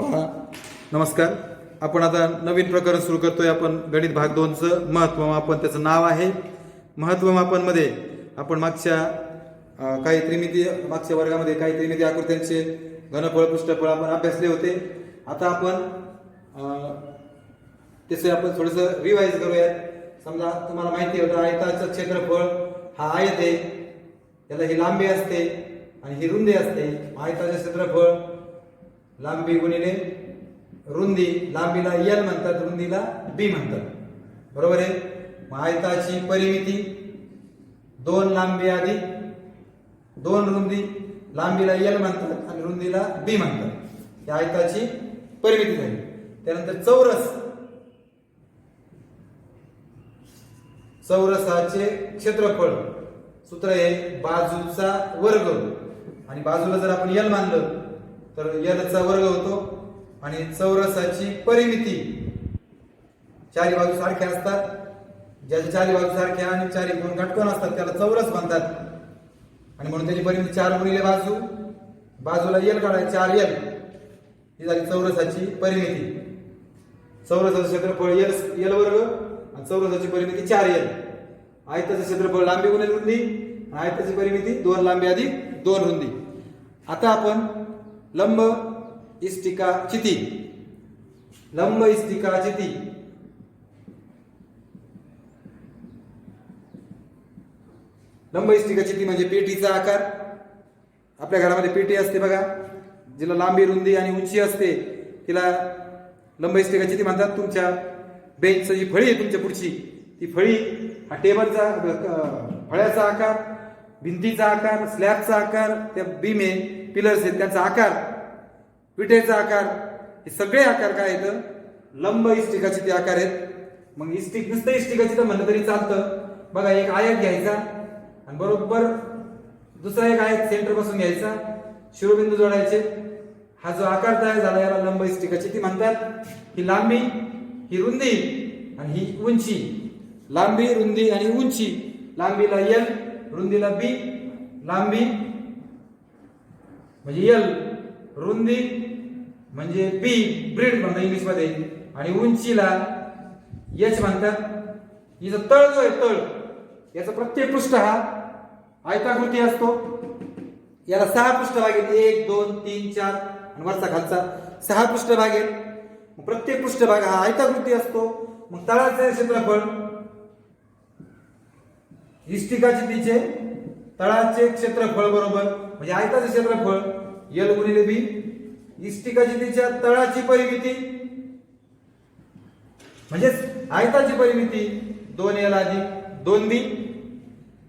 पहा, नमस्कार. आपण आता नवीन प्रकरण सुरू करतोय. आपण गणित भाग 2चं महत्त्वमापन, त्याचं नाव आहे महत्त्वमापन. मध्ये आपण मागच्या वर्गामध्ये काही त्रिमितीय आकृत्यांचे घनफळ पृष्ठफळ आपण अभ्यासले होते. आता आपण त्याचे आपण थोडंसं रिवाइज करूयात. समजा तुम्हाला माहिती होतं आयताचं क्षेत्रफळ हा आयत आहे, त्याला ही लांबी असते आणि ही रुंदी असते. आयताचे क्षेत्रफळ लांबी गुणिले रुंदी, लांबीला एल म्हणतात, रुंदीला बी म्हणतात, बरोबर आहे. मग आयताची परिमिती 2 लांबी अधिक 2 रुंदी, लांबीला एल म्हणतात आणि रुंदीला बी म्हणतात. ही आयताची परिमिती झाली. त्यानंतर चौरसाचे क्षेत्रफळ सूत्र आहे बाजूचा वर्ग, आणि बाजूला जर आपण एल मानलं तर एल चा वर्ग होतो. आणि चौरसाची परिमिती, चारी बाजू सारख्या असतात, ज्याच्या चारी बाजू सारख्या आणि चारी कोण घटकोन असतात त्याला चौरस म्हणतात. आणि म्हणून त्याची परिमिती 4 गुणिले बाजू, बाजूला एल काढायचे 4l, ही झाली चौरसाची परिमिती. चौरसाचं क्षेत्रफळ एल वर्ग आणि चौरसाची परिमिती 4l. आयताचं क्षेत्रफळ लांबी गुणिले रुंदी आणि आयताची परिमिती 2 लांबी अधिक 2 रुंदी. आता आपण लंब इष्टिका चिती म्हणजे पेटीचा आकार. आपल्या घरामध्ये पेटी असते बघा, जिला लांबी रुंदी आणि उंची असते, तिला लंब इष्टिका चिती म्हणतात. तुमच्या बेंचची जी फळी आहे तुमच्या पुढची, ती फळी हा टेबलचा फळ्याचा आकार, भिंतीचा आकार, स्लॅबचा आकार, त्या बीम आहे, पिलर्स आहेत त्यांचा आकार, विटेचा आकार, हे सगळे आकार काय आहेत लंब इष्टिकाचे ते आकार आहेत. मग नुसतं इष्टिकाची तर म्हणलं तरी चालतं. बघा, एक आयत घ्यायचा आणि बरोबर दुसरा एक आयत सेंटर पासून घ्यायचा, शिरोबिंदू जोडायचे. हा जो आकार तयार झाला याला लंब इष्टिकाची ती म्हणतात. ही लांबी, ही रुंदी आणि ही उंची. लांबी, रुंदी आणि उंची. लांबीला एल, रुंदीला बी. लांबी म्हणजे एल, रुंदी म्हणजे बी, ब्रीड म्हणतात इंग्लिश मध्ये, आणि उंचीला एच म्हणतात. हिचं तळ जो आहे तळ, याचा प्रत्येक पृष्ठ हा आयताकृती असतो. याला 6 पृष्ठभाग आहेत, 1 2 3 4 आणि वरचा खालचा 6 पृष्ठभाग आहेत. प्रत्येक पृष्ठभाग हा आयताकृती असतो. मग तळाचे क्षेत्रफळ इष्टिकाची तिचे तळाचे क्षेत्रफळ बरोबर म्हणजे आयताचे क्षेत्रफळ एल गुणिले बी. इष्टिकाची तिच्या तळाची परिमिती म्हणजे आयताची परिमिती 2l अधिक 2b.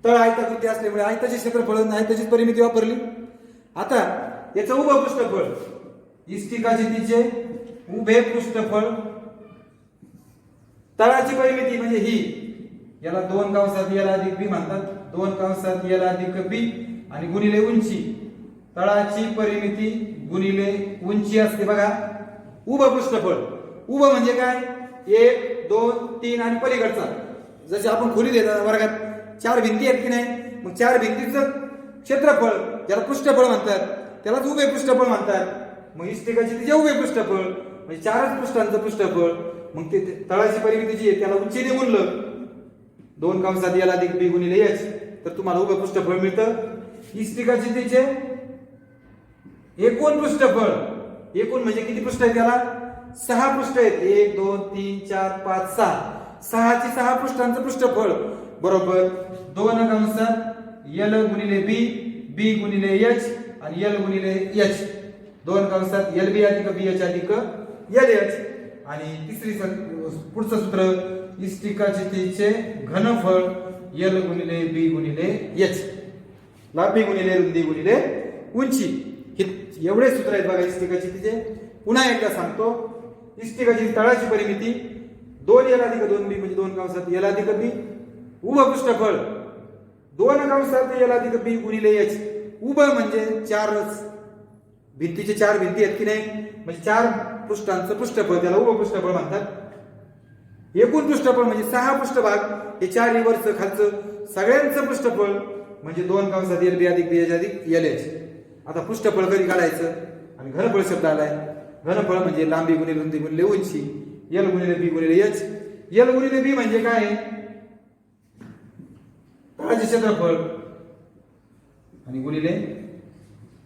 तळ आयताकृती असल्यामुळे आयताचे क्षेत्रफळ आणि आयताची परिमिती वापरली. आता याचं उभं पृष्ठफळ, इष्टिकाची तिचे उभे पृष्ठफळ, तळाची परिमिती म्हणजे ही, याला 2 कंसात l अधिक b म्हणतात, 2 कंसात l अधिक b आणि गुणिले उंची. तळाची परिमिती गुणिले उंची असते बघा. उभं पृष्ठफळ, उभं म्हणजे काय, 1 2 3 आणि पलीकडचा. जसे आपण खोली देतात वर्गात 4 भिंती आहेत की नाही, मग 4 भिंतीचं क्षेत्रफळ ज्याला पृष्ठफळ म्हणतात त्यालाच उभे पृष्ठफळ म्हणतात. मग इष्टिकाची तिचे उभे पृष्ठफळ म्हणजे 4च पृष्ठांचं पृष्ठफळ. मग ते तळाची परिमिती जी आहे त्याला उंचीने गुणलं, 2 कंसात l अधिक b गुणिले h, तर तुम्हाला उभं पृष्ठफळ मिळतं. इष्टिकाची तिचे एकूण पृष्ठफळ, एकूण म्हणजे किती पृष्ठ आहेत त्याला 6 पृष्ठ आहेत, 1 2 3 4 5 6. 6ची 6 पृष्ठांचं पृष्ठफळ बरोबर 2 कंसात l गुणिले b, b गुणिले h आणि l गुणिले h. 2 कंसात lb अधिक bh अधिक lh. आणि पुढचं सूत्र इष्टिकाची तिचे घनफळ l गुणिले b गुणिले h, लांबी गुणिले रुंदी गुणिले उंची. हे एवढे सूत्र आहेत बघा इष्टिकाची तिचे. पुन्हा एकदा सांगतो, इष्टिकाची तळाची परिमिती 2l अधिक 2b म्हणजे 2 कंसात l अधिक b. उभं पृष्ठफळ 2 कंसात l अधिक b गुणिले h. उभं म्हणजे 4च भिंतीचे 4 भिंती आहेत की नाही, म्हणजे 4 पृष्ठांचं पृष्ठफळ त्याला उभं पृष्ठफळ म्हणतात. एकूण पृष्ठफळ म्हणजे 6 पृष्ठभाग, हे 4 वरचं खालचं सगळ्यांचं पृष्ठफळ म्हणजे 2 कंसात LB अधिक BH अधिक LH. आता पृष्ठफळ कधी काढायचं आणि घनफळ शब्द आलाय, घनफळ म्हणजे लांबी गुणिले रुंदी गुणिले उंची, एल गुणिले बी गुणिले एच. एल गुणिले बी म्हणजे काय? तळाचे क्षेत्रफळ आणि गुणिले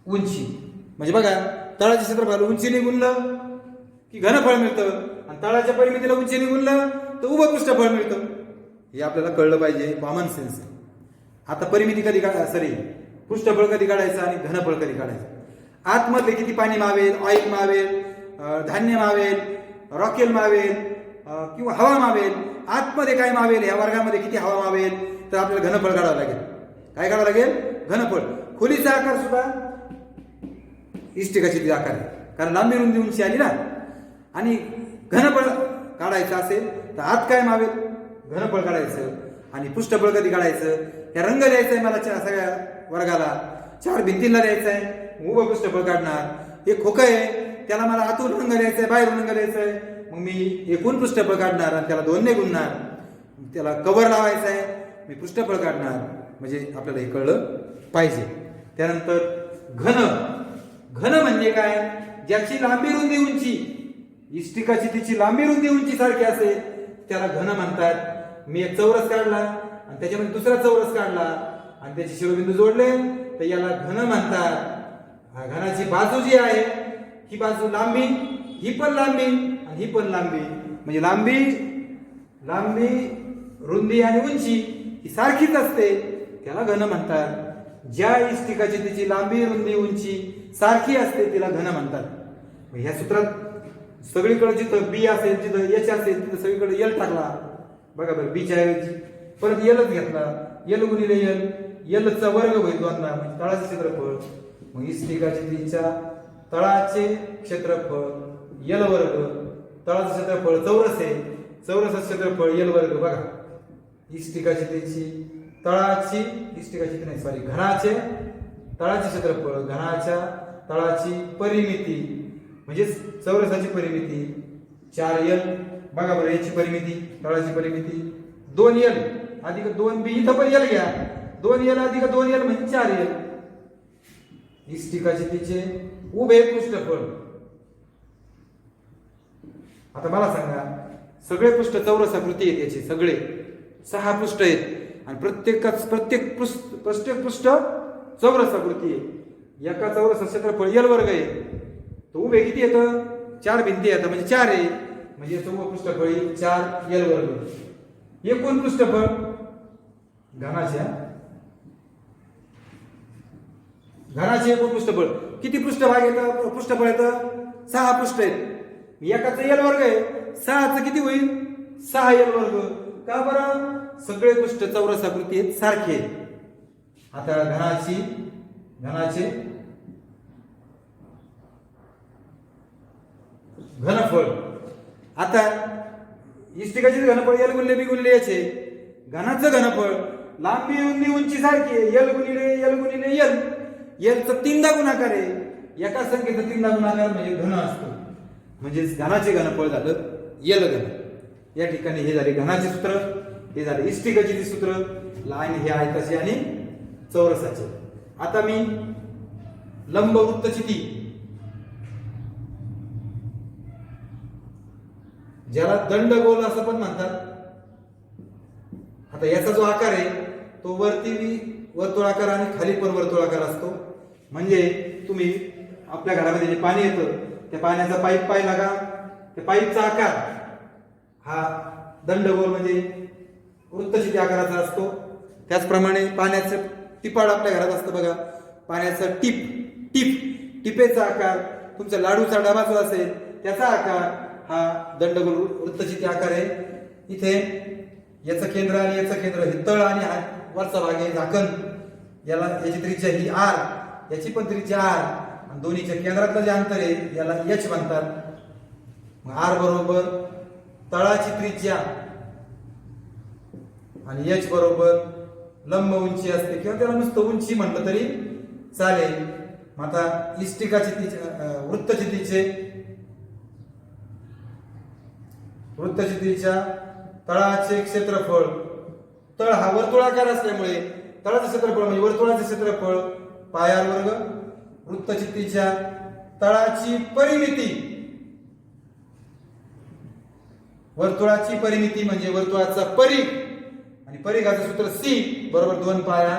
उंची. म्हणजे बघा, तळाचे क्षेत्रफळ उंचीने गुणलं की घनफळ मिळतं, आणि तळाच्या परिमितीला उंचीने गुणलं तर उभं पृष्ठफळ मिळतं. हे आपल्याला कळलं पाहिजे, कॉमन सेन्स. आता परिमिती कधी पृष्ठफळ कधी काढायचं आणि घनफळ कधी काढायचं. आतमधले किती पाणी मावेल, ऑइल मावेल, धान्य मावेल, रॉकेल मावेल किंवा हवा मावेल, आतमध्ये काय मावेल, या वर्गामध्ये किती हवा मावेल, तर आपल्याला घनफळ काढावं लागेल. काय काढावं लागेल? घनफळ. खोलीचा आकार सुद्धा इष्टिकाची आकार आहे, कारण लांबी रुंदी उंची आली ना. आणि घनफळ काढायचं असेल तर आत काय मावेल, घनफळ काढायचं. आणि पृष्ठफळ कधी काढायचं? या रंग द्यायचा आहे मला सगळ्या वर्गाला, 4 भिंतींना द्यायचं आहे, उभं पृष्ठफळ काढणार. एक खोकं आहे, त्याला मला आतून रंग द्यायचा आहे, बाहेरून रंग द्यायचा आहे, मग मी एकूण पृष्ठफळ काढणार आणि त्याला 2 ने गुणणार. त्याला कव्हर लावायचा आहे, मी पृष्ठफळ काढणार. म्हणजे आपल्याला हे कळलं पाहिजे. त्यानंतर घन. घन म्हणजे काय? ज्याची लांबी रुंदी उंची, इष्टिकाची तिची लांबी रुंदी उंची सारखी असेल त्याला घन म्हणतात. मी एक चौरस काढला आणि त्याच्यामध्ये दुसरा चौरस काढला आणि त्याचे शिरोबिंदू जोडले तर याला घन म्हणतात. घनाची बाजू जी आहे, ही बाजू लांबी, ही पण लांबी आणि ही पण लांबी. म्हणजे लांबी रुंदी आणि उंची ही सारखीच असते, त्याला घन म्हणतात. ज्या इष्टिकाची तिची लांबी रुंदी उंची सारखी असते तिला घन म्हणतात. ह्या सूत्रात सगळीकडे जिथं बी असेल, जिथं एच असेल, तिथं सगळीकडे एल टाकला. बघा बरं, बीच्या ऐवजी परत एलच घेतला, एल गुणिले एल, एलचा वर्ग होईल 2दा, म्हणजे तळाचे क्षेत्रफळ. मग इष्टिकाची तिच्या तळाचे क्षेत्रफळ एल वर्ग, तळाचे क्षेत्रफळ चौरस आहे, चौरसाचे क्षेत्रफळ एल वर्ग. बघा, इष्टिकाची तिची तळाची, इष्टिकाची नाही सॉरी घनाचे तळाचे क्षेत्रफळ, घनाच्या तळाची परिमिती म्हणजे चौरसाची परिमिती 4l. बघा बरं, याची परिमिती, तळाची परिमिती 2l अधिक 2b, इथं पण l घ्या, 2l अधिक 2l म्हणजे 4l. इष्टिकाची तिचे उभे पृष्ठफळ. आता मला सांगा, सगळे पृष्ठ चौरसाकृती आहेत, याचे सगळे 6 पृष्ठ आहेत आणि प्रत्येक पृष्ठ चौरसाकृती आहे. एका चौरस क्षेत्रफळ एल वर्ग आहे, तो उभे किती येतं? 4 भिंती येतात, म्हणजे 4 आहे, म्हणजे याचं उभं पृष्ठफळ 4l वर्ग. एकूण पृष्ठफळ घनाचे एकूण पृष्ठफळ किती पृष्ठभाग येतं? पृष्ठफळ येतं 6 पृष्ठ आहेत. एकाचं एल वर्ग आहे, 6चं किती होईल? 6l वर्ग. का बरं? सगळे पृष्ठ चौरसाकृती आहेत, सारखे आहेत. आता घनाचे घनफळ. आता इष्टिकाचे घनफळ एल गुणिले बी गुणिले एच आहे. घनाचं घनफळ लांबी रुंदी उंची सारखी आहे, एल गुणिले एल. एलचा 3दा गुणाकार आहे, एका संख्येचा 3दा गुणाकार म्हणजे घन असतो. म्हणजे घनाचे घनफळ झालं एल घन. या ठिकाणी हे झाले घनाचे सूत्र, हे झाले इष्टिकाचे सूत्र, लाईन हे आयताचे आणि चौरसाचे. आता मी लंब वृत्तचिती, ज्याला दंडगोल असं पण म्हणतात. आता याचा जो आकार आहे तो वरती वर्तुळाकार आणि खाली पण वर्तुळाकार असतो. म्हणजे तुम्ही आपल्या घरामध्ये जे पाणी येतं त्या पाण्याचा पाईप पाहिला का, त्या पाईपचा आकार हा दंडगोल म्हणजे वृत्तचिती आकाराचा असतो. त्याचप्रमाणे पाण्याचं टिपाड आपल्या घरात असतं बघा, पाण्याचं टिपेचा आकार, तुमचा लाडूचा डबा जो असेल त्याचा आकार हा दंडगोल वृत्तचिती आकार आहे. इथे याचं केंद्र आणि याचं केंद्र हे तळ आणि वरचा भाग आहे झाकण, याची त्रिज्या ही आर, याची पण त्रिज्या आर, आणि दोन्हीच्या केंद्रातलं जे अंतर आहे याला एच म्हणतात. मग आर बरोबर तळाची त्रिज्या आणि एच बरोबर लंब उंची असते, किंवा त्याला नुसतं उंची म्हटलं तरी चालेल. मग आता वृत्तचितीच्या तळाचे क्षेत्रफळ, तळ हा वर्तुळाकार असल्यामुळे तळाचं क्षेत्रफळ म्हणजे वर्तुळाचे क्षेत्रफळ पाय r वर्ग. वृत्तचितीच्या तळाची परिमिती वर्तुळाची परिमिती म्हणजे वर्तुळाचा परिघ, आणि परिघाचं सूत्र सी बरोबर 2 पाया.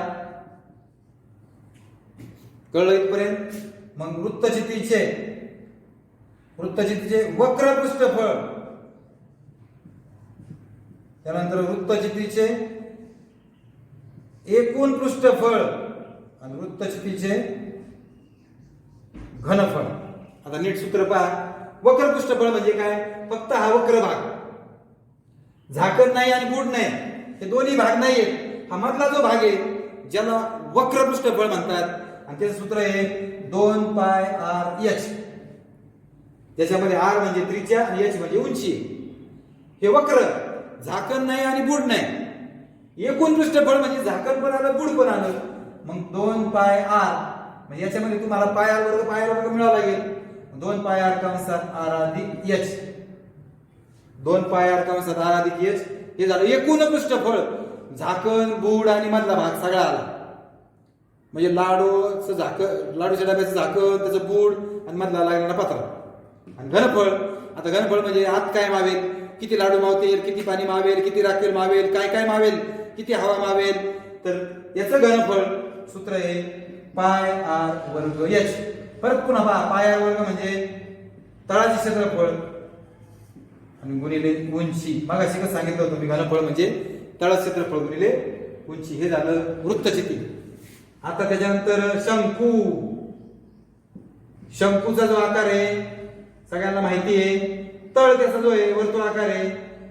कळलं इथपर्यंत? मग वृत्तचितीचे वक्र पृष्ठफळ, त्यानंतर वृत्तचितीचे एकूण पृष्ठफळ आणि वृत्तचितीचे घनफळ. आता नीट सूत्र पहा. वक्र पृष्ठफळ म्हणजे काय? फक्त हा वक्र भाग, झाकण नाही आणि बुड नाही, हे दोन्ही भाग नाहीयेत. हा मधला जो भाग आहे ज्याला वक्र पृष्ठफळ म्हणतात, आणि त्याचं सूत्र आहे 2 पाय आर एच. त्याच्यामध्ये आर म्हणजे त्रिज्या आणि एच म्हणजे उंची. हे वक्र, झाकण नाही आणि बुड नाही. एकूण पृष्ठफळ म्हणजे झाकण पण आलं, बुड पण आलं. मग 2 पाय आर म्हणजे याच्यामध्ये तुम्हाला पाय आर वर्ग मिळावा लागेल. 2 पाय आर कंसात आर अधिक एच, 2 पाय आर कंसात आर अधिक एच. हे झालं एकूण पृष्ठफळ. झाकण, बुड आणि मधला भाग सगळा आला. म्हणजे लाडूचं झाकण, लाडूच्या डब्याचं झाकण, त्याचं बुड आणि मधला लागलेला पत्रा. आणि घनफळ, आता घनफळ म्हणजे आत काय मावेल, किती लाडू मावतील, किती पाणी मावेल, किती राखेल मावेल, काय काय मावेल, किती हवा मावेल. तर याचं घनफळ सूत्र आहे पाय आर वर्ग एच. परत पुन्हा पहा, पाय आर वर्ग म्हणजे तळाचे क्षेत्रफळ आणि गुणिले उंची. मगाशी कसं सांगितलं होतं मी, घनफळ म्हणजे तळाचे क्षेत्रफळ गुणिले उंची. हे झालं वृत्तचिती. आता त्याच्यानंतर शंकू. शंकूचा जो आकार आहे सगळ्यांना माहिती आहे. तळ त्याचा जो आहे वर्तुळाकार आहे,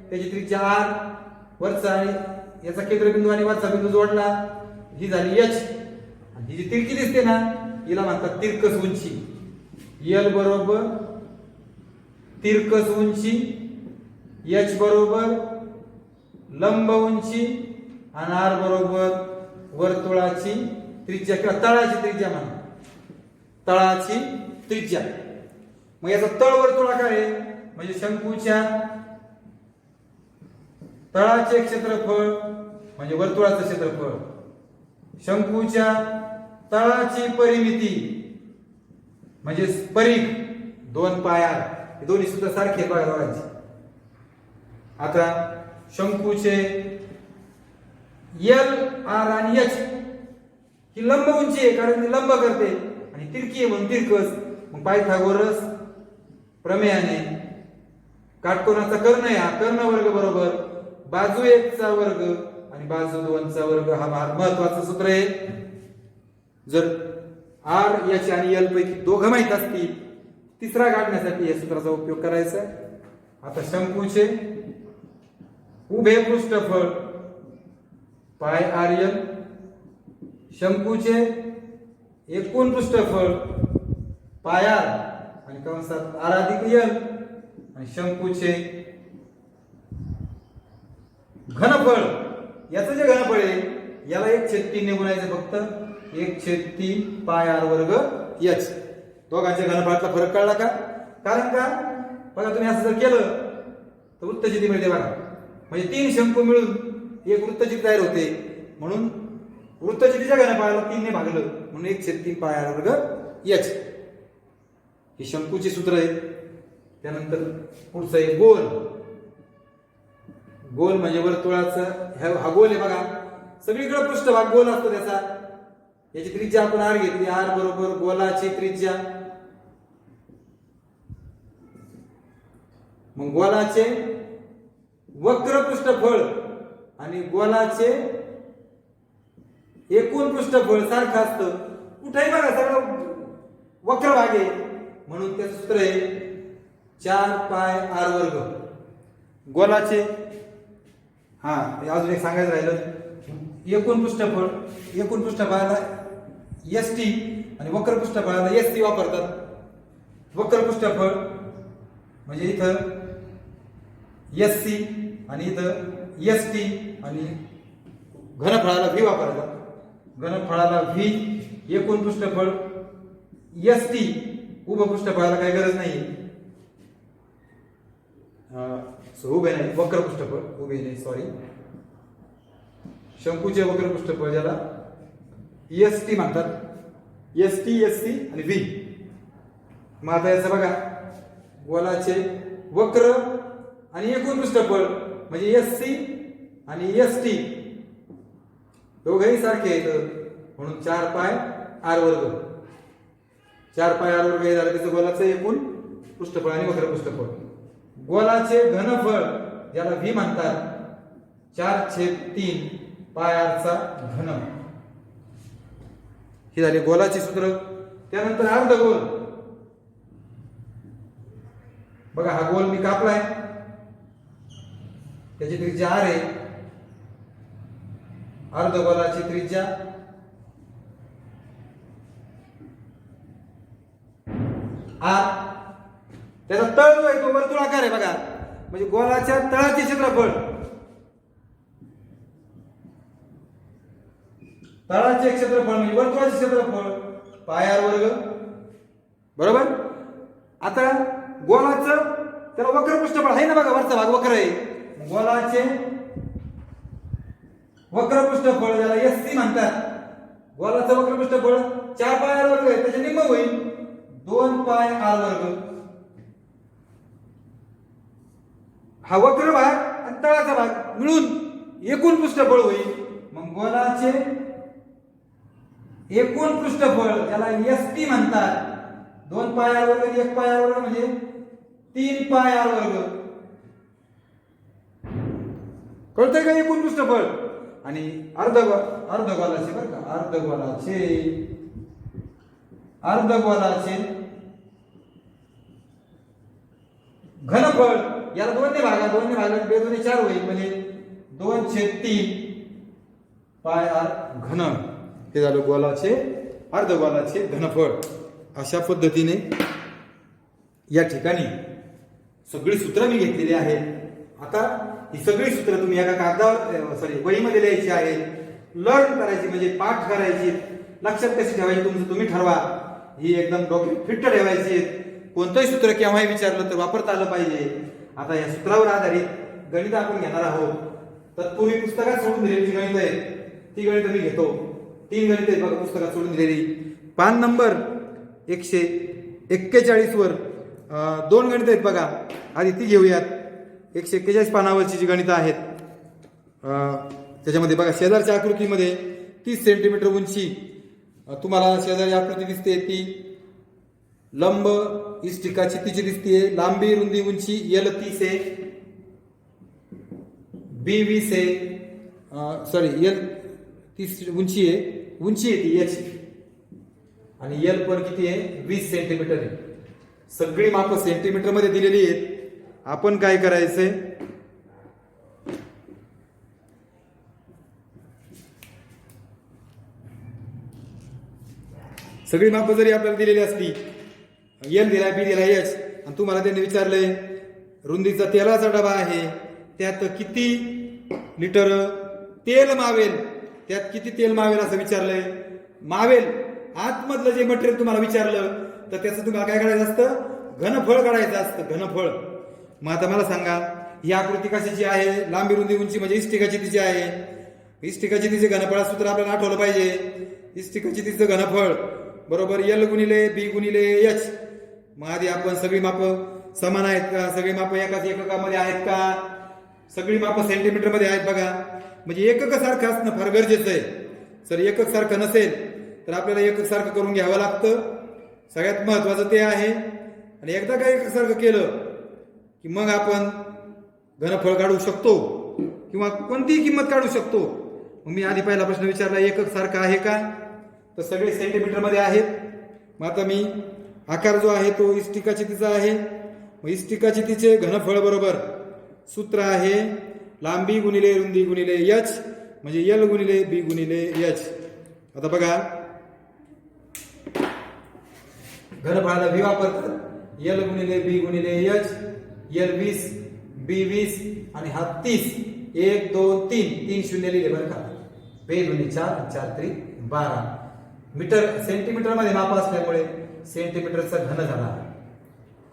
त्याची त्रिज्या आर, वरचा आणि याचा केंद्रबिंदू आणि वरचा बिंदू जोडला, ही झाली एच. आणि ही जी तिरकी दिसते ना, हिला म्हणतात तिरकस उंची. एल बरोबर तिरकस उंची, एच बरोबर लंब उंची, आणि आर बरोबर वर्तुळाची त्रिज्या किंवा तळाची त्रिज्या म्हणा, तळाची त्रिज्या. मग याचा तळ वर्तुळाकार आहे म्हणजे शंकूच्या तळाचे क्षेत्रफळ म्हणजे वर्तुळाचं क्षेत्रफळ, शंकूच्या तळाची परिमिती म्हणजे परिघ 2 पाय आर. हे दोन्ही सुद्धा सारखे बघा दोघांचे. आता शंकूचे एल, आर आणि एच ही लंब उंची आहे, कारण ती लंब करते, आणि तिरकी आहे म्हणून तिरकस. मग पायथागोरस प्रमेयाने काटकोनाचा कर्ण आहे, हा कर्ण वर्ग बरोबर बाजू 1 चा वर्ग आणि बाजू 2 चा वर्ग. हा महत्वाचं सूत्र आहे. जर आर, एच आणि एल पैकी दोघं माहित असतील, तिसरा काढण्यासाठी या सूत्राचा उपयोग करायचा. आता शंकूचे उभे पृष्ठफळ पाय आर एल, शंकूचे एकूण पृष्ठफळ पाय आर आणि कंसात आर अधिक एल, आणि शंकूचे घनफळ, याचं जे घनफळ आहे याला 1/3 ने गुणायचं फक्त. 1/3 पाय आर वर्ग एच. दोघांच्या घनफळातला फरक कळला का? कारण का बघा, तुम्ही असं जर केलं तर वृत्तचिती मिळते बघा. म्हणजे 3 शंकू मिळून एक वृत्तचिती तयार होते, म्हणून वृत्तचितीच्या घनफळाला 3 ने भागलं म्हणून 1/3 पाय आर वर्ग एच. ही शंकूची सूत्र आहे. त्यानंतर पुढचं आहे गोल. गोल म्हणजे वर्तुळाचं हा गोल आहे बघा, सगळीकडे पृष्ठभाग गोल असतो त्याचा. याची त्रिज्या आपण आर घेतली, आर बरोबर गोलाची त्रिज्या. मग गोलाचे वक्र पृष्ठफळ आणि गोलाचे एकूण पृष्ठफळ सारखं असतं. कुठेही बघा सगळं वक्र भाग आहे, म्हणून त्याचं सूत्र आहे 4 पाय आर वर्ग. गोलाचे अजून एक सांगायचं राहिलं, एकूण पृष्ठफळाला एस टी आणि वक्र पृष्ठफळाला एस टी वापरतात. वक्र पृष्ठफळ म्हणजे इथं एस सी आणि इथं एस टी, आणि घनफळाला व्ही वापरतात. घनफळाला व्ही, एकूण पृष्ठफळ एस टी. उभं पृष्ठफळाला काही गरज नाही, उभे नाही, वक्र पृष्ठफळ उभे नाही, सॉरी. शंकूचे वक्र पृष्ठफळ ज्याला एस टी म्हणतात, एस टी, एस सी आणि व्ही. मग आता याचं बघा, गोलाचे वक्र आणि एकूण पृष्ठफळ म्हणजे SC आणि ST दोघेही सारखे आहेत, म्हणून 4 पाय r वर्ग. 4 पाय r वर्ग हे झालं त्याचं गोलाचं एकूण पृष्ठफळ आणि वक्र पृष्ठफळ. गोलाचे घनफळ ज्याला V म्हणतात 4/3 पाय r चा घन. ही झाली गोलाची सूत्र. त्यानंतर अर्धगोल. बघा हा गोल मी कापलाय, त्याची त्रिज्या r आहे. अर्धगोलाची त्रिज्या r. त्याचा तळ जो आहे तो वर्तुळाकार आहे बघा, म्हणजे गोलाच्या तळाचे क्षेत्रफळ, तळाचे क्षेत्रफळ म्हणजे वर्तुळाचे क्षेत्रफळ पाय r वर्ग. बरोबर. आता गोलाचं त्याला वक्र पृष्ठफळ आहे ना बघा, वरचा भाग वक्र आहे. गोलाचे वक्र पृष्ठफळ ज्याला SC म्हणतात, गोलाचं वक्र पृष्ठफळ 4 पाय r वर्ग आहे, त्याचे निम्म होईल 2 पाय r वर्ग. हा वक्र भाग आणि तळाचा भाग मिळून एकूण पृष्ठफळ होईल. मग गोलाचे एकूण पृष्ठफळ ज्याला ST म्हणतात, 2 पाय r वर्ग आणि 1 पाय r वर्ग म्हणजे 3 पाय r वर्ग. कळतंय का एकूण पृष्ठफळ? आणि अर्धगोलाचे बरं का, अर्धगोलाचे घनफळ याला 2 ने भागा, 2 ने भागा 2 2 4 होईल म्हणजे 2/3 पाय r घन. हे झालं गोलाचे अर्धगोलाचे घनफळ. अशा पद्धतीने या ठिकाणी सगळी सूत्र मी घेतलेली आहेत. आता ही सगळी सूत्र तुम्ही एका कागदावर वहीमध्ये लिहायची आहेत, लर्न करायची म्हणजे पाठ करायची, लक्षात कशी ठेवायची तुमचं तुम्ही ठरवा. ही एकदम डोक्यात फिट्ट ठेवायची. कोणतंही सूत्र केव्हाही विचारलं तर वापरता आलं पाहिजे. आता या सूत्रावर आधारित गणित आपण घेणार आहोत. तत्पूर्वी पुस्तकात सोडून दिलेली गणित आहेत ती गणित मी घेतो. 3 गणित आहेत बघा पुस्तकात सोडून दिलेली. पान नंबर 141 वर 2 गणित आहेत बघा, आधी ती घेऊयात. 141 पानावरची जी गणित आहेत त्याच्यामध्ये बघा शेजारच्या आकृतीमध्ये 30 सेंटीमीटर उंची तुम्हाला शेजारी आकृती दिसते, ती लंब इष्टिकाची तिची दिसते. लांबी रुंदी उंची L 30 आहे, B 20 आहे, सॉरी L 30 उंची आहे ती H, आणि L पण किती आहे 20 सेंटीमीटर आहे. सगळी माप सेंटीमीटर मध्ये दिलेली आहेत. आपण काय करायचंय, सगळी माप जरी आपल्याला दिलेली असली, L दिला B दिला H, आणि तुम्हाला त्यांनी विचारलंय रुंदीचा तेलाचा डबा आहे, त्यात किती लिटर तेल मावेल, त्यात किती तेल मावेल असं विचारलंय. मावेल आतमधलं जे मटेरियल तुम्हाला विचारलं तर त्याचं तुम्हाला काय करायचं असतं, घनफळ काढायचं असतं, घनफळ. मग आता मला सांगा ही आकृती कशाची आहे, लांबी रुंदी उंची म्हणजे इष्टिकाची तिची आहे. इष्टिकाची तिचे घनफळ सूत्र आपल्याला आठवलं पाहिजे. इष्टिकाची तिचं घनफळ बरोबर L गुणिले B गुणिले H. मग आधी आपण सगळी माप समान आहेत का, सगळी माप एकाच एककामध्ये आहेत का, सगळी माप सेंटीमीटर मध्ये आहेत बघा. म्हणजे एकक सारखं असणं फार गरजेचं आहे. जर एकक सारखं नसेल तर आपल्याला एकक सारखं करून घ्यावं लागतं, सगळ्यात महत्वाचं ते आहे. आणि एकदा का एकक सारखं केलं की मग आपण घनफळ काढू शकतो किंवा कोणतीही किंमत काढू शकतो. मग मी आधी पहिला प्रश्न विचारला एकक सारखा आहे का, तर सगळे सेंटीमीटर मध्ये आहेत. मग आता मी आकार जो आहे तो इष्टिकाची तिचा आहे. मग इष्टिकाची तिचे घनफळ बरोबर सूत्र आहे लांबी गुणिले रुंदी गुणिले H म्हणजे L गुणिले B गुणिले H. आता बघा घनफळाला V वापरतात, L गुणिले B गुणिले H. L 20 B 20 आणि हा 30. 1 2 3 शून्य लिहिले बरं का. 2 2 4 4 3 12 मीटर सेंटीमीटर मध्ये माप असल्यामुळे सेंटीमीटरचा घन झाला.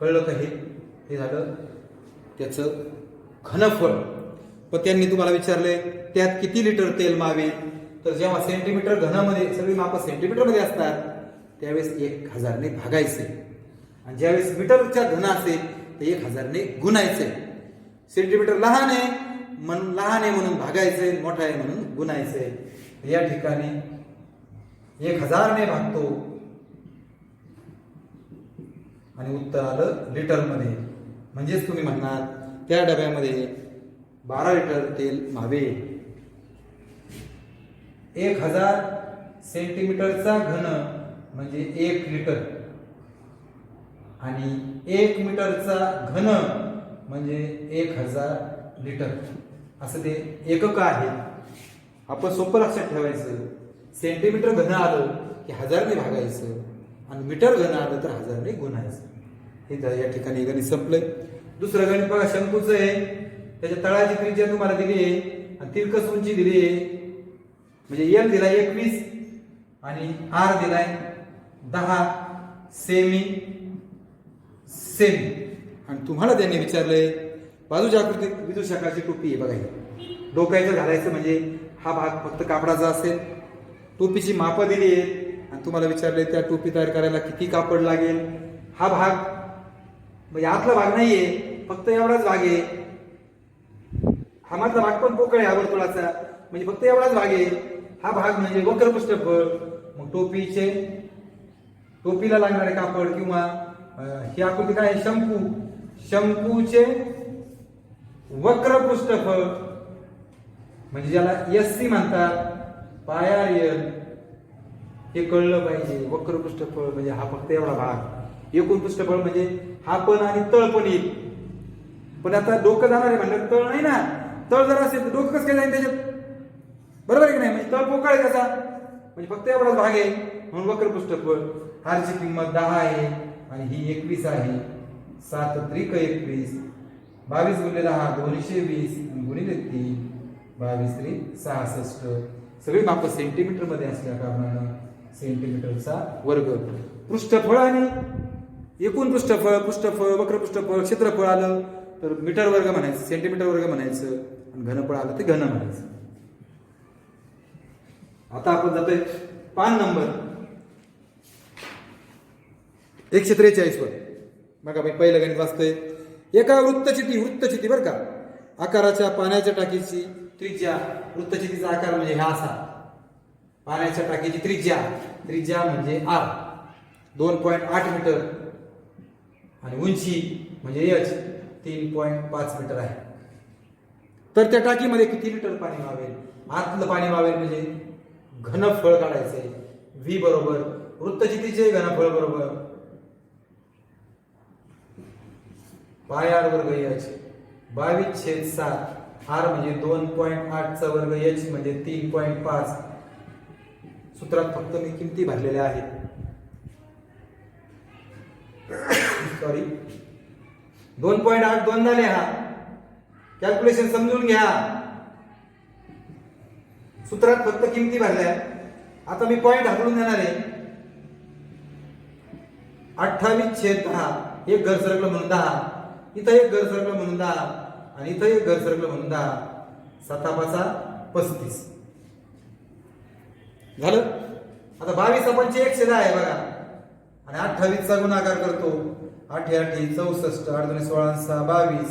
कळलं का? हे झालं त्याचं घनफळ. पण त्यांनी तुम्हाला विचारले त्यात किती लिटर तेल मावेल, तर जेव्हा सेंटीमीटर घनामध्ये सगळी माप सेंटीमीटर मध्ये असतात त्यावेळेस 1000 ने भागायचे, आणि ज्यावेळेस मीटरच्या घन असेल तर 1000 ने गुणायचे. सेंटीमीटर लहान आहे म्हणून भागायचंय, मोठा आहे म्हणून गुणायचंय. या ठिकाणी 1000 ने भागतो आणि उत्तर आलं लिटरमध्ये. म्हणजेच तुम्ही म्हणणार त्या डब्यामध्ये 12 लिटर तेल मावे. 1000 सेंटीमीटरचा घन म्हणजे 1 लिटर आणि 1 मीटरचा घन म्हणजे 1000 लिटर. असं ते एकक आहे. आपण सोपं लक्षात ठेवायचं. सेंटीमीटर घन आलं की 1000 ने भागायचं आणि मीटर घन आलं तर 1000 ने गुणायचं. हे या ठिकाणी गणित संपलंय. दुसरं गणित बघा, शंकूचं आहे. त्याच्या तळाची त्रिज्या तुम्हाला दिली आहे आणि तिरकस उंची दिली आहे. म्हणजे एल दिलाय 21 आणि आर दिलाय 10 सेमी. आणि तुम्हाला त्यांनी विचारलंय बाजूच्या आकृतीत विदूषकाची टोपी आहे बघा. ही डोक्याचं घालायचं म्हणजे हा भाग फक्त कापडाचा असेल. टोपीची मापं दिली आहेत आणि तुम्हाला विचारलंय त्या टोपी तयार करायला किती कापड लागेल. हा भाग म्हणजे आतला भाग नाहीये, फक्त एवढाच भाग आहे. हा मधला भाग पण पोकळ आहे वर्तुळाचा, म्हणजे फक्त एवढाच भाग आहे. हा भाग म्हणजे वक्र पृष्ठफळ. मग टोपीला लागणारे कापड किंवा ही आकृती काय आहे, शंकूचे वक्र पृष्ठफळ म्हणजे ज्याला एससी म्हणतात, पायारियल, हे कळलं पाहिजे. वक्र पृष्ठफळ म्हणजे हा फक्त एवढा भाग. एकूण पृष्ठफळ म्हणजे हा पण आणि तळ पण येईल. पण आता डोकं जाणार आहे म्हणलं तळ नाही ना. तळ जर असेल तर डोकं कसं काय जाईल त्याच्यात, बरोबर आहे की नाही. म्हणजे तळ पोकळ आहे कसा, म्हणजे फक्त एवढाच भाग आहे म्हणून वक्र पृष्ठफळ. हारची किंमत 10 आहे आणि ही 21 आहे. 7 त्रिक 21, 22 गुणिले 10 220 गुणिले 3 22 त्रिक 66. सगळी माप सेंटीमीटर मध्ये असल्या कारणानं सेंटीमीटरचा वर्ग. पृष्ठफळ आणि एकूण पृष्ठफळ, वक्र पृष्ठफळ, क्षेत्रफळ आलं तर मीटर वर्ग म्हणायचं, सेंटीमीटर वर्ग म्हणायचं आणि घनफळ आलं ते घन म्हणायचं. आता आपण जातोय पान नंबर 143 वर. बघा मी पहिलं गणित वाचतोय. एका वृत्तचिती बरं का, आकाराच्या पाण्याच्या टाकीची त्रिज्या, वृत्तचितीचा आकार म्हणजे हा असा, पाण्याच्या टाकीची त्रिज्या म्हणजे आर 2.8 मीटर आणि उंची म्हणजे एच 3.5 मीटर आहे. तर त्या टाकीमध्ये किती लिटर पाणी वावेल, आतलं पाणी वावेल म्हणजे घनफळ काढायचंय. व्ही बरोबर वृत्तचितीचे घनफळ बरोबर पाय आर वर्ग एच 22/7. आर म्हणजे 2.8 चा वर्ग, एच म्हणजे 3.5. सूत्रात फक्त मी किमती भरलेल्या आहेत. सॉरी 2.8 दोन झाले. हा कॅल्क्युलेशन समजून घ्या. सूत्रात फक्त किमती भरल्या. आता मी पॉइंट हाकलून देणार आहे. 28/10 एक घर सरकलं म्हणून 10, इथं एक घर सरकलं म्हणून 10 आणि इथं एक घर सरकलं म्हणून 10. 7×5 = 35 झालं. आता 22 आपण 110 आहे बघा आणि 28 चा गुणाकार करतो. 8 × 8 = 64, 8 × 2 = 16, 22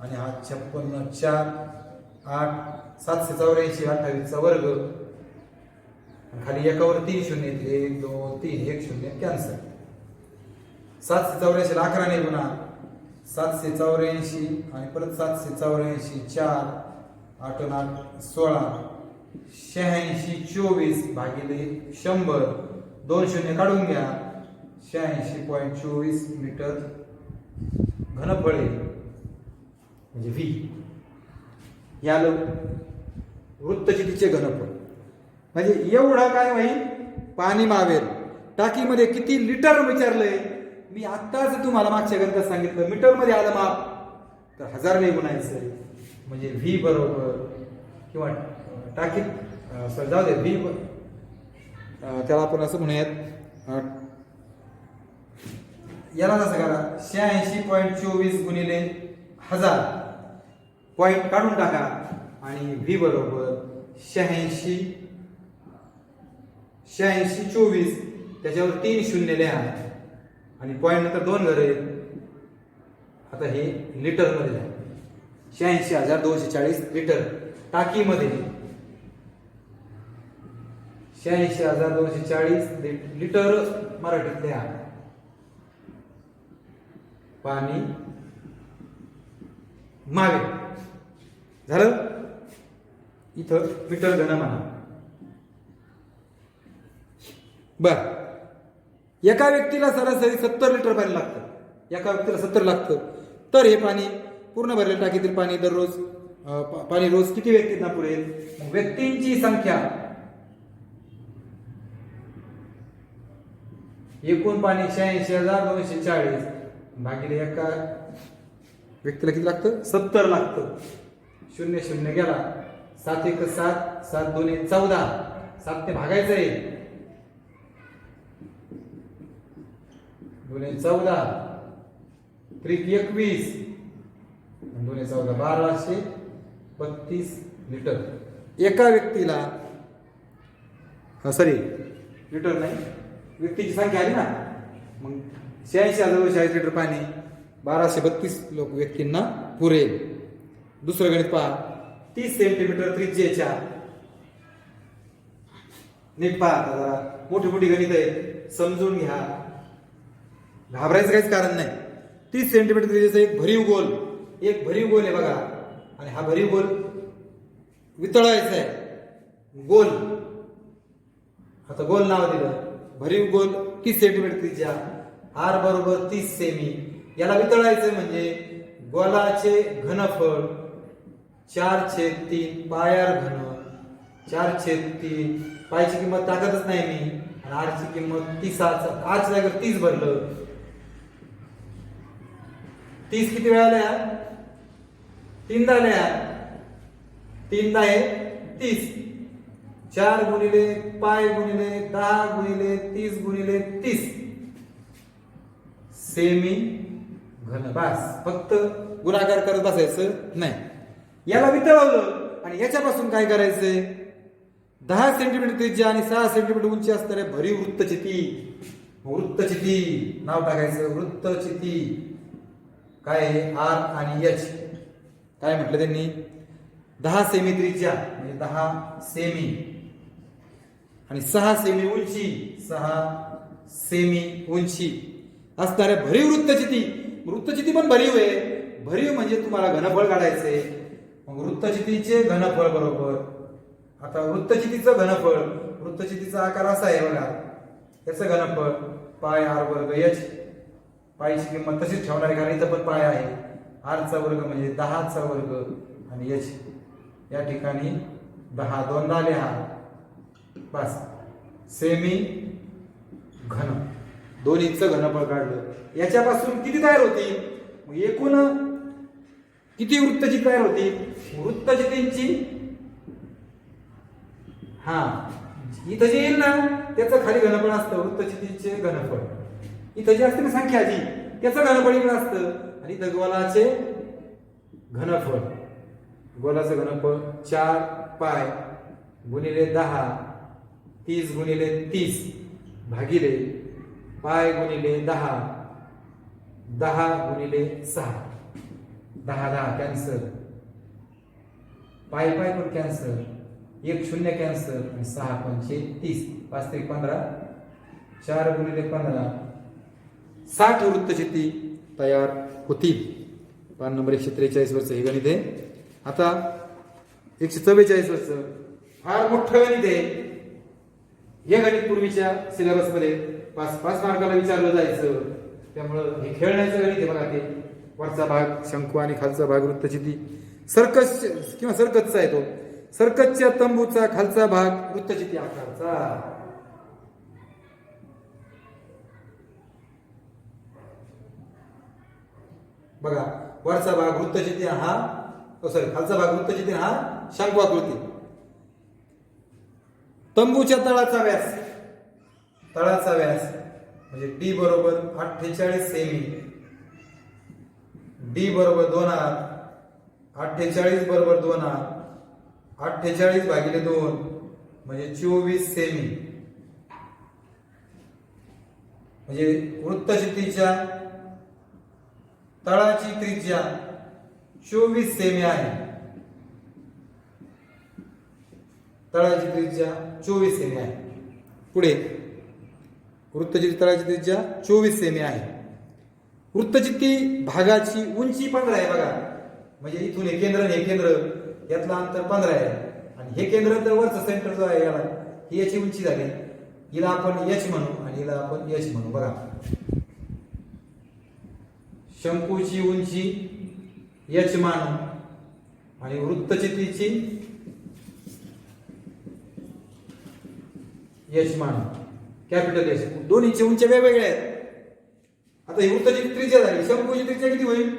आणि हा 56 4 8 784. 28 चा वर्ग खाली एकावर 3 शून्य येते, 1 2 3 1 0 कॅन्सल. 784 ला 11 ने गुणा, 784 आणि परत 784 4 8 × 8 = 16. 86 24 भागिले 100, 2 शून्य काढून घ्या. 86.24 मीटर घनफळ म्हणजे व्ही. याला वृत्तचितीचे घनफळ म्हणजे एवढा काय होईल, पाणी मावेल. टाकीमध्ये किती लिटर विचारलंय. मी आत्ताच तुम्हाला मागच्या गणितात सांगितलं, मीटर मध्ये आलं माप तर 1000 ने गुणायचं म्हणजे व्ही बरोबर, किंवा टाकीत जाऊ दे व्ही त्याला आपण असं म्हणूयात, याला कसं करा 86.24 गुणिले 1000 पॉइंट काढून टाका आणि व्ही बरोबर 86/24 त्याच्यावर 3 शून्य लिहा आणि पॉइंट नंतर 2 घर आहेत. आता हे लिटर मध्ये आहे. 86,240 लिटर टाकीमध्ये 86,240 लिटर मराठीत लिहा पाणी मावे झालं. इथं मीटर घन म्हणा. बर, एका व्यक्तीला सरासरी 70 लिटर पाणी लागतं. एका व्यक्तीला 70 लागतं. तर हे पाणी पूर्ण भरलेल्या टाकीतील पाणी दररोज पाणी रोज किती व्यक्तींना पुरेल? व्यक्तींची संख्या एकूण पाणी 86,240 भागिले एका व्यक्तीला किती लागतं? 70 लागतं. 0 0 गेला. 7 1 7 7 2 14 7 ते भागायचं आहे. 2 14 त्रिक 21 2 14 1232 लिटर एका व्यक्तीला. सॉरी, लिटर नाही, व्यक्तीची संख्या आली ना. मग 86,240 लिटर पाणी 1232 लोक व्यक्तींना पुरेल. दुसरं गणित पहा. 30 सेंटीमीटर त्रिज्येच्या, नीट पहा जरा, मोठी मोठी गणित आहेत, समजून घ्या, घाबरायचं काहीच कारण नाही. 30 सेंटीमीटर त्रिज्येचा एक भरीव गोल आहे बघा. आणि हा भरीव गोल वितळायचा आहे. गोल, आता गोल नाव दिलं. भरीव गोल 30 सेंटीमीटर त्रिज्या, आर बरोबर 30 सेमी. याला वितळायचं म्हणजे गोलाचे घनफळ 4/3 पायार घन 4/3. पायची किंमत टाकतच नाही मी. आणि आरची किंमत 30. आरच्या जागेवर 30 भरलं. 30 किती वेळा आल्या? 3दा आल्या. 3 दा आहे 30. 4 गुणिले पाय गुणिले 10 गुणिले 30 गुणिले 30 सेमी घन. बस, फक्त गुणाकार करत बसायचं नाही. याला वितळवलं आणि याच्यापासून काय करायचंय? 10 सेंटीमीटर त्रिज्या आणि 6 सेंटीमीटर उंची असणाऱ्या भरीव वृत्तचिती. वृत्तचिती नाव टाकायचं. वृत्तचिती काय आहे? आर आणि एच. काय म्हटलं त्यांनी? 10 सेमी त्रिज्या म्हणजे 10 सेमी आणि 6 सेमी उंची. 6 सेमी उंची असणाऱ्या भरीव वृत्तचिती. वृत्तचिती पण भरीव आहे. भरीव म्हणजे तुम्हाला घनफळ काढायचंय. मग वृत्तचितीचे घनफळ बरोबर. आता वृत्तचितीचं घनफळ, वृत्तचितीचा आकार असा आहे बघा. त्याचं घनफळ पाय आर वर्ग एच. पायची किंमत तशीच ठेवणार आहे कारण इथं पण पाय आहे. आरचा वर्ग म्हणजे 10चा वर्ग आणि एच या ठिकाणी 10 2दा लिहा. बस, सेमी घन. दोन्हीचं घनफळ काढलं. याच्यापासून किती तयार होती? एकूण किती वृत्तचिती तयार होती? वृत्तचितींची, इथं जे येईल ना त्याचं खाली घनफळ असतं. वृत्तचितीचे घनफळ इथं जे असते ना संख्या जी, त्याचं घनफळ इकडे असतं. आणि इथं गोलाचे घनफळ, गोलाचं घनफळ 4 पाय गुणिले 10 30 गुणिले 30 भागिले पाय गुणिले 10 10 गुणिले 6. 10 10 कॅन्सल. पाय पाय पण कॅन्सल. 1 0 कॅन्सल. 6 5 30 5 3 15 4 गुणिले 15 60 वृत्तचिती तयार होतील. पान नंबर 143 वरचं हे गणित आहे. आता 144 वरचं फार मोठं गणित आहे. हे गणित पूर्वीच्या सिलेबस मध्ये 5 मार्काला विचारलं जायचं. त्यामुळं हे खेळण्याचं गणित आहे बघा. ते वरचा भाग शंकू आणि खालचा भाग वृत्तचिती. सर्कस किंवा सर्कसचा आहे तो. सर्कसच्या तंबूचा खालचा भाग वृत्तचिती आकारचा. बघा, वरचा भाग वृत्तचिती हा, खालचा भाग वृत्तचिती हा शंकू आकृती. तंबूच्या तळाचा व्यास, तळाचा व्यास म्हणजे डी बरोबर 48 सेमी. डी बरोबर 2 आर. 48 बरोबर 2 आर. 48 भागिले 2 म्हणजे 24 सेमी. म्हणजे वृत्तचितीच्या तळाची त्रिज्या 24 सेमी आहे. तळाची त्रिज्या 24 सेमी आहे. पुढे वृत्तचित्ती तळाची त्रिज्या 24 सेमी आहे. वृत्तचित्ती भागाची उंची 15 आहे बघा. म्हणजे इथून हे केंद्र आणि हे केंद्र यातलं अंतर 15 आहे आणि हे केंद्र तर वरचं सेंटर जो आहे याला ही याची उंची झाली. हिला आपण एच म्हणू आणि हिला आपण एच म्हणू. बघा शंकूची उंची एच मानू आणि वृत्तचित्तीची एच मानू, कॅपिटल एच. दोन्हीची उंची वेगवेगळ्या आहेत. आता ही वृत्तचित्ती त्रिज्या झाली. शंकूची त्रिज्या किती होईल?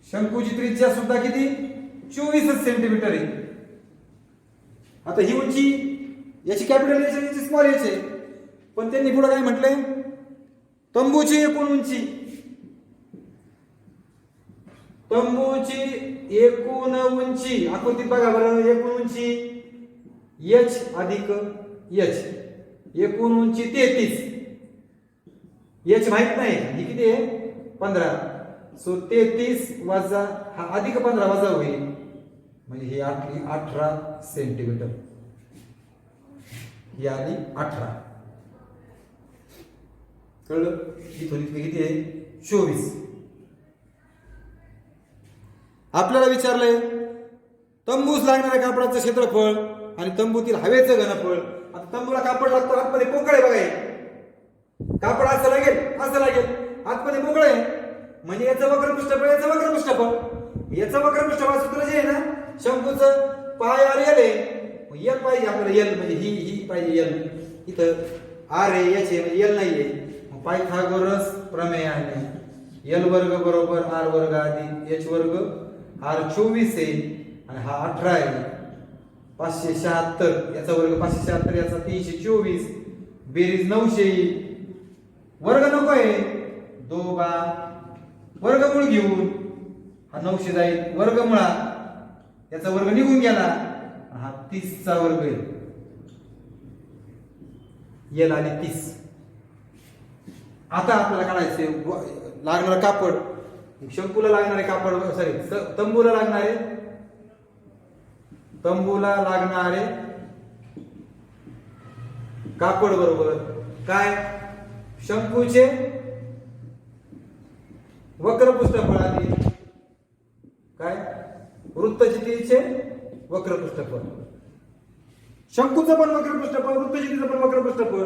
शंकूची त्रिज्या सुद्धा किती? 24 सेंटीमीटर आहे. आता ही उंची याची कॅपिटल एच आणि स्मॉल एच आहे. पण त्यांनी पुढे काय म्हटलंय? तंबूची एकूण उंची, तंबूची एकूण उंची आकृतीत बघा बरं. एकूण उंची एच अधिक एच, एकूण उंची 33. एच माहित नाही ही किती आहे? 15. सो 33 वजा हा अधिक 15 वजा होईल म्हणजे ही 18 सेंटीमीटर. ही आली 18. कळलं? इथून इतके किती आहे? 24. आपल्याला विचारलंय तंबूस लागणाऱ्या कापडाचं क्षेत्रफळ आणि तंबूतील हवेचं घनफळ. आता तंबूला कापड लागतं, आतमध्ये पोकळ आहे बघा. कापड असं लागेल आतमध्ये पोकळ आहे म्हणजे याचं वक्र पृष्ठफळ, याचं वक्र पृष्ठफळ. याचं वक्र पृष्ठफळ सूत्र जे आहे ना शंकूचं पाय आर एल आहे. एल पाहिजे आपल्याला, एल म्हणजे ही पाहिजे एल. इथं आर आहे याचे म्हणजे एल नाहीये. पायथागोरस प्रमेयाने एल वर्ग बरोबर आर वर्ग अधिक एच वर्ग. आर 24 आहे आणि हा 18 आहे. 576 याचा वर्ग 576 याचा 324 बेरीज 900 येईल. वर्ग नको आहे, 2 बा वर्गमूळ घेऊन हा 900 जाईल. वर्गमुळा याचा वर्ग निघून गेला, हा 30 चा वर्ग आहे. एल आली 30. आता आपल्याला काढायचे लागणारं कापड. शंकूला लागणारे कापड, सॉरी तंबूला लागणारे कापड बरोबर काय? शंकूचे वक्र पृष्ठफळ आली काय? वृत्तचित्तीचे वक्र पृष्ठफळ. शंकूचं पण वक्र पृष्ठफळ, वृत्तचित्तीचं पण वक्र पृष्ठफळ.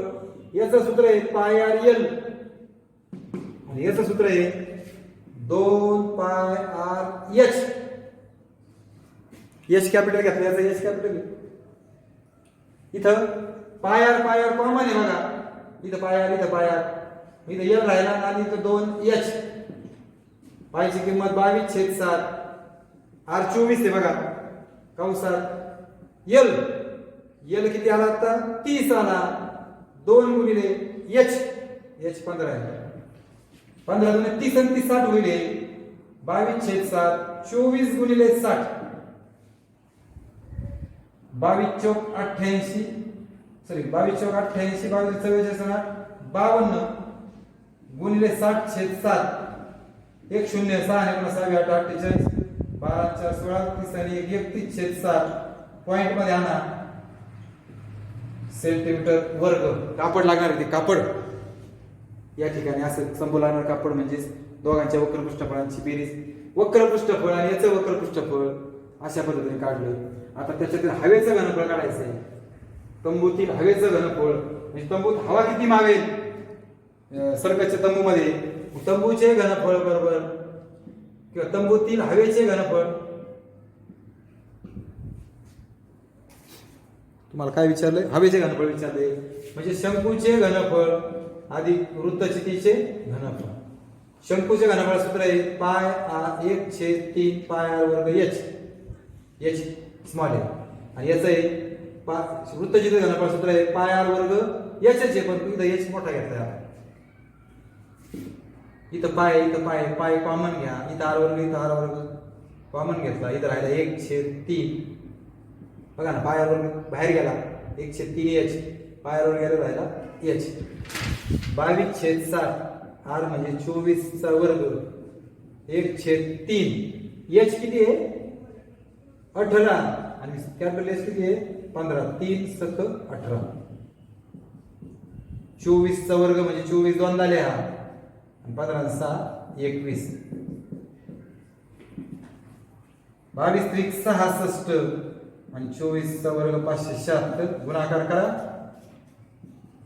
याचं सूत्र आहे पाय आर एल आणि याचं सूत्र आहे 2 पाय आर एच. एच कॅपिटल घेतलं, याचं एच कॅपिटल. इथं पाय आर कॉमन आहे बघा. इथं पाय आर इथं एल राहिला आणि इथं 2 एच. पायची किंमत 22/7. आर 24 आहे बघा कंसात. एल किती आला आता? 30 आला. 2 गुणिले एच 15 आहे. 15 गुणिले 30 आणि 30 60 होईल. 22/7. 24 गुणिले 60 22 चौक 88. सॉरी 22 चौक 88, 22 44 52 गुणिले 60/7. 1 0 6 आणि 6 8 48 12 4 16 30 आणि 31/7. पॉइंट मध्ये आणा सेंटीमीटर वर्ग. कापड लागणार आहे ते कापड या ठिकाणी असं संबोध लागणार. कापड म्हणजे दोघांच्या वक्र पृष्ठफळांची बेरीज. वक्र पृष्ठफळ आणि याचं वक्र पृष्ठफळ अशा पद्धतीने काढलं. आता त्याच्यातील हवेचं घनफळ काढायचं आहे. तंबूतील हवेचं घनफळ म्हणजे तंबूत हवा किती मावेल सर्कसच्या तंबूमध्ये. तंबूचे घनफळ बरोबर किंवा तंबूतील हवेचे घनफळ. तुम्हाला काय विचारलंय? हवेचे घनफळ विचारले म्हणजे शंकूचे घनफळ अधिक वृत्तचित्तीचे घनफळ. शंकूचे घनफळ सूत्र आहे पाय 1/3 पाय आर वर्ग एच स्मॉल आहे आणि याचं आहे वृत्तचित्तीचे घनफळ सूत्र आहे पाय आर वर्ग एच आहे. पण इथं एच मोठा घेतला. इथं पाय कॉमन घ्या. इथं आर वर्ग कॉमन घेतला. इथं राहिला 1/3. बघा ना पाय आर वर्ग बाहेर गेला 1/3 एच. पाय आर वर्ग गेला राहिला एच. 22/7 आर म्हणजे 24चा वर्ग 1/3 एच किती आहे 18 आणि कॅपिटल एच किती आहे 15 3 सख 18 24चा वर्ग म्हणजे 24 दोन झाले हा आणि 15 आणि 6 21 22 त्रिक 66 आणि 24चा वर्ग 576 गुणाकार करा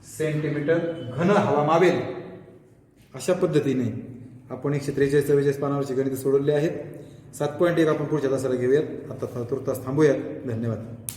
सेंटीमीटर घन हवा मावेल. अशा पद्धतीने आपण 143-44 पानावरची गणित सोडवली आहेत. 7.1 आपण पुढच्या तासाला घेऊयात. आता तुर्तास थांबूयात. धन्यवाद.